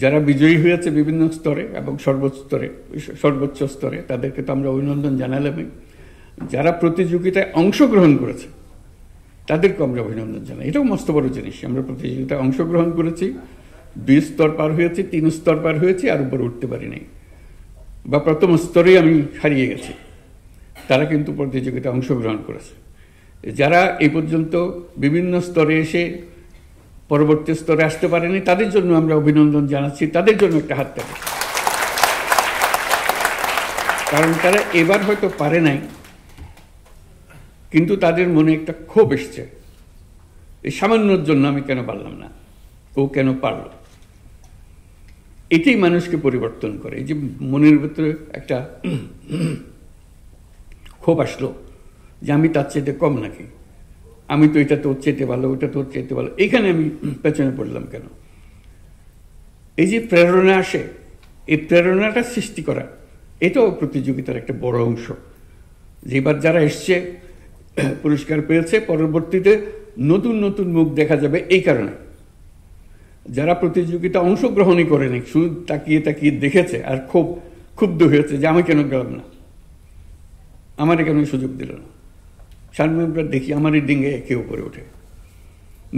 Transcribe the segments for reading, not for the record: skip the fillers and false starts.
যারা বিজয়ী হয়েছে বিভিন্ন স্তরে এবং সর্বোচ্চ স্তরে তাদেরকে তো আমরা অভিনন্দন জানালামই। যারা প্রতিযোগিতায় অংশগ্রহণ করেছে তাদেরকে আমরা অভিনন্দন জানাই। এটাও মস্ত বড় জিনিস। আমরা প্রতিযোগিতায় অংশগ্রহণ করেছি, 2 স্তর পার হয়েছি, 3 স্তর পার হয়েছি, আর উপরে উঠতে পারি নাই, বা প্রথম স্তরেই আমি হারিয়ে গেছি। তারা কিন্তু প্রতিযোগিতায় অংশগ্রহণ করেছে। যারা এই পর্যন্ত বিভিন্ন স্তরে এসে পরবর্তী স্তরে আসতে পারেনি তাদের জন্য আমরা অভিনন্দন জানাচ্ছি, তাদের জন্য একটা হাত তালি। কারণ তারা এবার হয়তো পারে নাই, কিন্তু তাদের মনে একটা ক্ষোভ এসছে, এই সামান্যর জন্য আমি কেন পারলাম না, ও কেন পারল। এটাই মানুষকে পরিবর্তন করে। এই যে মনের ভেতরে একটা ক্ষোভ আসলো যে আমি তার চাইতে কম নাকি, আমি তো এটা তোর চাইতে ভালো, ওটা তোর চাইতে ভালো, এইখানে আমি পেছনে পড়লাম কেন। এই যে প্রেরণা আসে, এই প্রেরণাটা সৃষ্টি করা, এটাও প্রতিযোগিতার একটা বড় অংশ। যেবার যারা এসছে পুরস্কার পেয়েছে, পরবর্তীতে নতুন নতুন মুখ দেখা যাবে। এই কারণে যারা প্রতিযোগিতা অংশগ্রহণই করেনি, শুধু তাকিয়ে তাকিয়ে দেখেছে আর খুব ক্ষুব্ধ হয়েছে যে আমি কেন গেলাম না, আমার কেন সুযোগ দিল না। সামনে আমরা দেখি আমারই ডিঙ্গে একে উপরে ওঠে,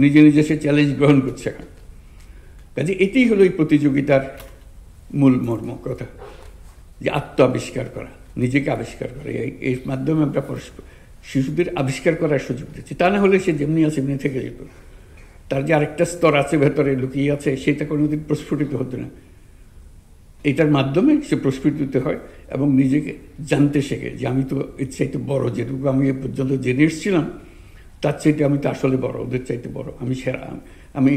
নিজে নিজে সে চ্যালেঞ্জ গ্রহণ করছে এখন। কাজে এটাই হলো এই প্রতিযোগিতার মূল মর্ম কথা, যে আত্ম আবিষ্কার করা, নিজেকে আবিষ্কার করা। এর মাধ্যমে আমরা শিশুদের আবিষ্কার করার সুযোগ দিচ্ছি। তা না হলে সে যেমনি আছে এমনি থেকে যেত। তার যে আরেকটা স্তর আছে ভেতরে লুকিয়ে আছে, সেটা কোনোদিন প্রস্ফুটিত হতো না। এটার মাধ্যমে সে প্রস্ফুটিত হয় এবং নিজেকে জানতে শেখে যে আমি তো এর চাইতে বড়, যেটুকু আমি এ পর্যন্ত জেনে এসেছিলাম তার চাইতে আমি তো আসলে বড়, ওদের চাইতে বড়, আমি সেরা, আমি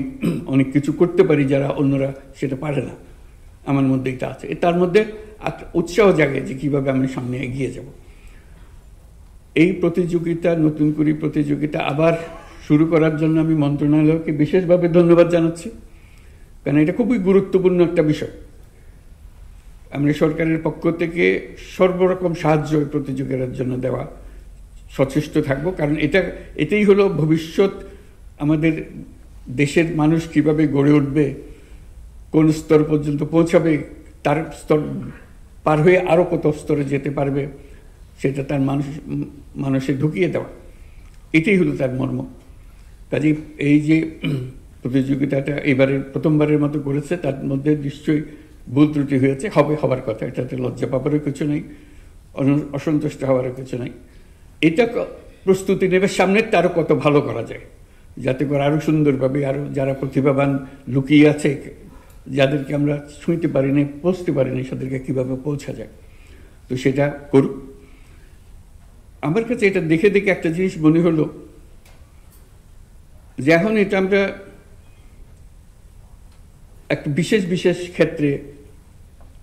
অনেক কিছু করতে পারি যারা অন্যরা সেটা পারে না, আমার মধ্যে এটা আছে। তার মধ্যে উৎসাহ জাগে যে কীভাবে আমি সামনে এগিয়ে যাব। এই প্রতিযোগিতা, নতুন করে প্রতিযোগিতা আবার শুরু করার জন্য আমি মন্ত্রণালয়কে বিশেষভাবে ধন্যবাদ জানাচ্ছি, কারণ এটা খুবই গুরুত্বপূর্ণ একটা বিষয়। আমরা সরকারের পক্ষ থেকে সর্বরকম সাহায্য প্রতিযোগিতার জন্য দেওয়া সচেষ্ট থাকবো, কারণ এটাই হলো ভবিষ্যৎ। আমাদের দেশের মানুষ কিভাবে গড়ে উঠবে, কোন স্তর পর্যন্ত পৌঁছাবে, তার স্তর পার হয়ে আরও কত স্তরে যেতে পারবে, সেটা তার মানুষে ঢুকিয়ে দেওয়া, এটাই হলো তার মর্ম। কাজে এই যে প্রতিযোগিতাটা এবারের প্রথমবারের মতো করেছে, তার মধ্যে নিশ্চয়ই ভুল ত্রুটি হয়েছে, হবার কথা, এটাতে লজ্জা পাবারও কিছু নেই, অসন্তুষ্ট হওয়ারও কিছু নেই। এটা প্রস্তুতি নেবে সামনের আরও কত ভালো করা যায়, যাতে করে আরও সুন্দরভাবে আরও যারা প্রতিভাবান লুকিয়ে আছে, যাদেরকে আমরা ছুঁইতে পারিনি, পৌঁছতে পারিনি, তাদেরকে কীভাবে পৌঁছা যায়, তো সেটা করুক। আমার কাছে এটা দেখে দেখে একটা জিনিস মনে হলো যে এখন এটা আমরা একটা বিশেষ বিশেষ ক্ষেত্রে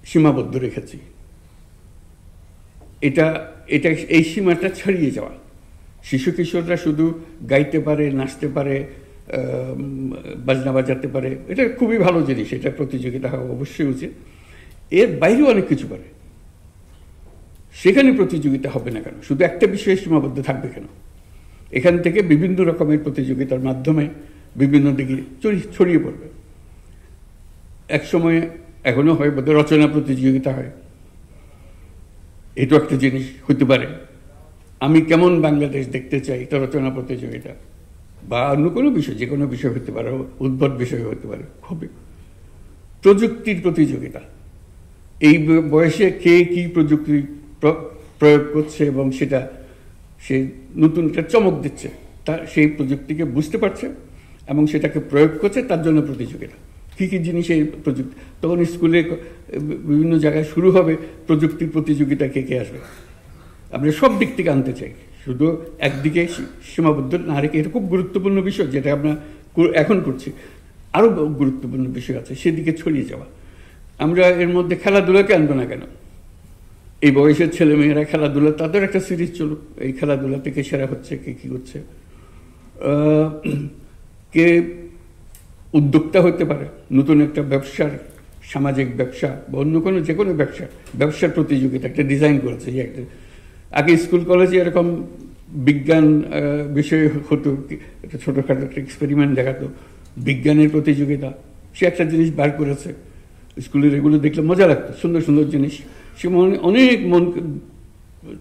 সীমাবদ্ধ রেখেছি। এটা এই সীমাটা ছাড়িয়ে যাওয়া। শিশু কিশোররা শুধু গাইতে পারে, নাচতে পারে, বাজনা বাজাতে পারে, এটা খুবই ভালো জিনিস, এটা প্রতিযোগিতা হওয়া অবশ্যই উচিত। এর বাইরেও অনেক কিছু পারে, সেখানে প্রতিযোগিতা হবে না কেন? শুধু একটা বিষয়ে সীমাবদ্ধ থাকবে কেন? এখান থেকে বিভিন্ন রকমের প্রতিযোগিতার মাধ্যমে বিভিন্ন দিকে ছড়িয়ে পড়বে। এক সময়ে এখনো হয় বোধহয় রচনা প্রতিযোগিতা হয়, এটাও একটা জিনিস হতে পারে। আমি কেমন বাংলাদেশ দেখতে চাই, এটা রচনা প্রতিযোগিতা, বা অন্য কোনো বিষয়, যে কোনো বিষয় হতে পারে, উদ্ভট বিষয় হতে পারে, হবে। প্রযুক্তির প্রতিযোগিতা, এই বয়সে কে কি প্রযুক্তি প্রয়োগ করছে এবং সেটা সে নতুন একটা চমক দিচ্ছে, তার সেই প্রযুক্তিকে বুঝতে পারছে এবং সেটাকে প্রয়োগ করছে, তার জন্য প্রতিযোগিতা। কী কী জিনিস এই প্রযুক্তি, তখন স্কুলে বিভিন্ন জায়গায় শুরু হবে প্রযুক্তির প্রতিযোগিতা, কে কে আসবে। আমরা সব দিক থেকে আনতে চাই, শুধু একদিকে সীমাবদ্ধ না রেখে। এটা খুব গুরুত্বপূর্ণ বিষয়, যেটা আমরা এখন করছি। আরও গুরুত্বপূর্ণ বিষয় আছে, সেদিকে ছড়িয়ে যাওয়া। আমরা এর মধ্যে খেলাধুলাকে আনবো না কেন? এই বয়সের ছেলেমেয়েরা খেলাধুলা, তাদের একটা সিরিজ চলুক, এই খেলাধুলা থেকে সেরা হচ্ছে, কে কী করছে, কে উদ্যোক্তা হতে পারে, নতুন একটা ব্যবসার, সামাজিক ব্যবসা বা অন্য কোনো যে কোনো ব্যবসার প্রতিযোগিতা একটা ডিজাইন করেছে। যে একটা আগে স্কুল কলেজে এরকম বিজ্ঞান বিষয় হতো, একটা ছোটোখাটো একটা এক্সপেরিমেন্ট দেখাতো, বিজ্ঞানের প্রতিযোগিতা, সে একটা জিনিস বার করেছে। স্কুলের এগুলো দেখলে মজা লাগতো, সুন্দর সুন্দর জিনিস। সে অনেক মন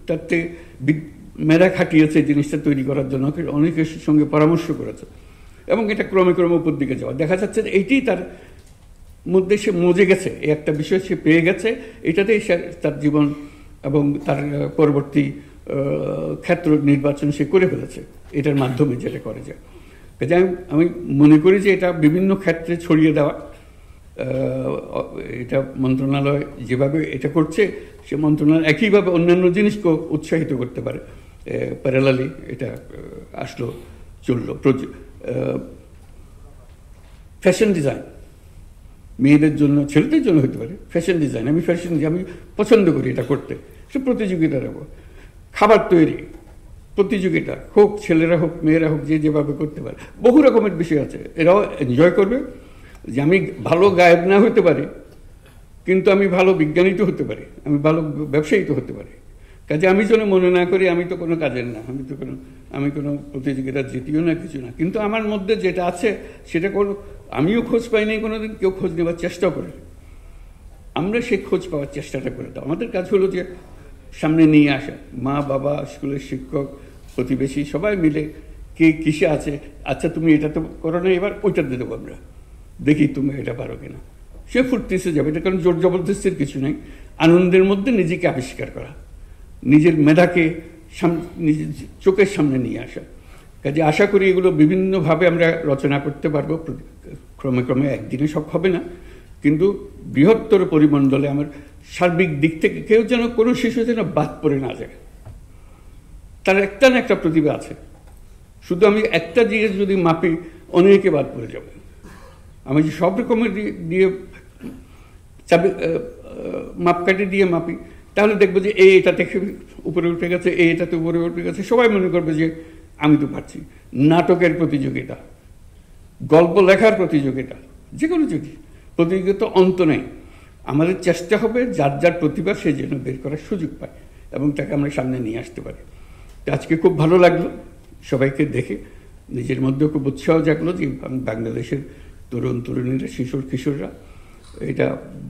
তার থেকে মেধা খাটিয়েছে জিনিসটা তৈরি করার জন্য, অনেকের সঙ্গে পরামর্শ করেছে, এবং এটা ক্রমে ক্রমে উপর দিকে যাওয়া দেখা যাচ্ছে যে এইটি তার মধ্যে সে মজে গেছে, এই একটা বিষয় সে পেয়ে গেছে, এটাতেই সে তার জীবন এবং তার পরবর্তী ক্ষেত্র নির্বাচন সে করে ফেলেছে এটার মাধ্যমে, যেটা করে যায়। কাজে আমি মনে করি যে এটা বিভিন্ন ক্ষেত্রে ছড়িয়ে দেওয়া, এটা মন্ত্রণালয় যেভাবে এটা করছে, সে মন্ত্রণালয় একইভাবে অন্যান্য জিনিসকেও উৎসাহিত করতে পারে। প্যারালালি এটা আসলো, চললো। ফ্যাশন ডিজাইন মেয়েদের জন্য, ছেলেদের জন্য হতে পারে। ফ্যাশন ডিজাইন, আমি পছন্দ করি এটা করতে। সে প্রতিযোগিতা দেবো, খাবার তৈরি প্রতিযোগিতা হোক, ছেলেরা হোক মেয়েরা হোক, যে যেভাবে করতে পারে। বহু রকমের বিষয় আছে, এরাও এনজয় করবে। যে আমি ভালো গায়ক না হতে পারি, কিন্তু আমি ভালো বিজ্ঞানী তো হতে পারি, আমি ভালো ব্যবসায়ী তো হতে পারি। কাজে আমি যেন মনে না করি আমি তো কোনো কাজের না, আমি কোনো প্রতিযোগিতা জিতিও না, কিছু না। কিন্তু আমার মধ্যে যেটা আছে সেটা আমিও খোঁজ পাই নাই কোনোদিন, কেউ খোঁজ নেওয়ার চেষ্টাও করে। আমরা সেই খোঁজ পাওয়ার চেষ্টাটা করে দাও। আমাদের কাজ হলো যে সামনে নিয়ে আসা, মা বাবা, স্কুলের শিক্ষক, প্রতিবেশী সবাই মিলে কে কিসে আছে, আচ্ছা তুমি এটা তো করো না, এবার ওইটা দিয়ে দেবো আমরা, দেখি তুমি এটা পারো কিনা। সে ফুর্তিতে যাবে, এটা কারণ জোর জবরদস্তির কিছু নেই। আনন্দের মধ্যে নিজেকে আবিষ্কার করা, নিজের মেধাকে নিজের চোখের সামনে নিয়ে আসা। কাজে আশা করি এগুলো বিভিন্নভাবে আমরা রচনা করতে পারবো। ক্রমে ক্রমে একদিনে সব হবে না, কিন্তু বৃহত্তর পরিমণ্ডলে আমার সার্বিক দিক থেকে কেউ যেন, কোনো শিশু যেন বাদ পড়ে না যায়। তার একটা না একটা প্রতিভা আছে, শুধু আমি একটা জিনিস যদি মাপি, অনেকে বাদ পড়ে যাবে। আমি যে সব রকমের দিয়ে মাপকাঠি দিয়ে মাপি, তাহলে দেখবো যে এটা থেকে উপরে উঠে গেছে, এটাতে উপরে উঠে গেছে, সবাই মনে করবে যে আমি তো পারছি। নাটকের প্রতিযোগিতা, গল্প লেখার প্রতিযোগিতা, যে কোনো প্রতিযোগিতা অন্ত নেই। আমাদের চেষ্টা হবে যার যার প্রতিভা সে যেন বের করার সুযোগ পায় এবং তাকে আমরা সামনে নিয়ে আসতে পারি। আজকে খুব ভালো লাগলো সবাইকে দেখে, নিজের মধ্যেও খুব উৎসাহ জাগলো যে বাংলাদেশের তরুণ তরুণীরা, কিশোররা এটা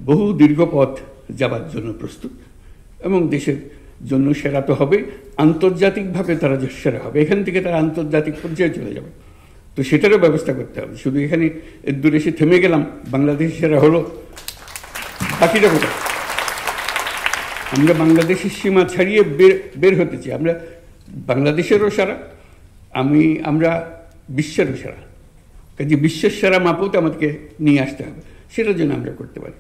বহু দীর্ঘ পথ যাবার জন্য প্রস্তুত, এবং দেশের জন্য সেরা তো হবে, আন্তর্জাতিকভাবে তারা যে সেরা হবে, এখান থেকে তারা আন্তর্জাতিক পর্যায়ে চলে যাবে। তো সেটারও ব্যবস্থা করতে হবে। শুধু এখানে দূরে এসে থেমে গেলাম, বাংলাদেশ সেরা হলো, বাকিটা কোথায়? আমরা বাংলাদেশের সীমা ছাড়িয়ে বের হতে চাই। আমরা বাংলাদেশেরও সেরা, আমরা বিশ্বেরও সেরা। কাজে বিশ্বের সেরা মাপও তো আমাদেরকে নিয়ে আসতে হবে, সেটার জন্য আমরা করতে পারি।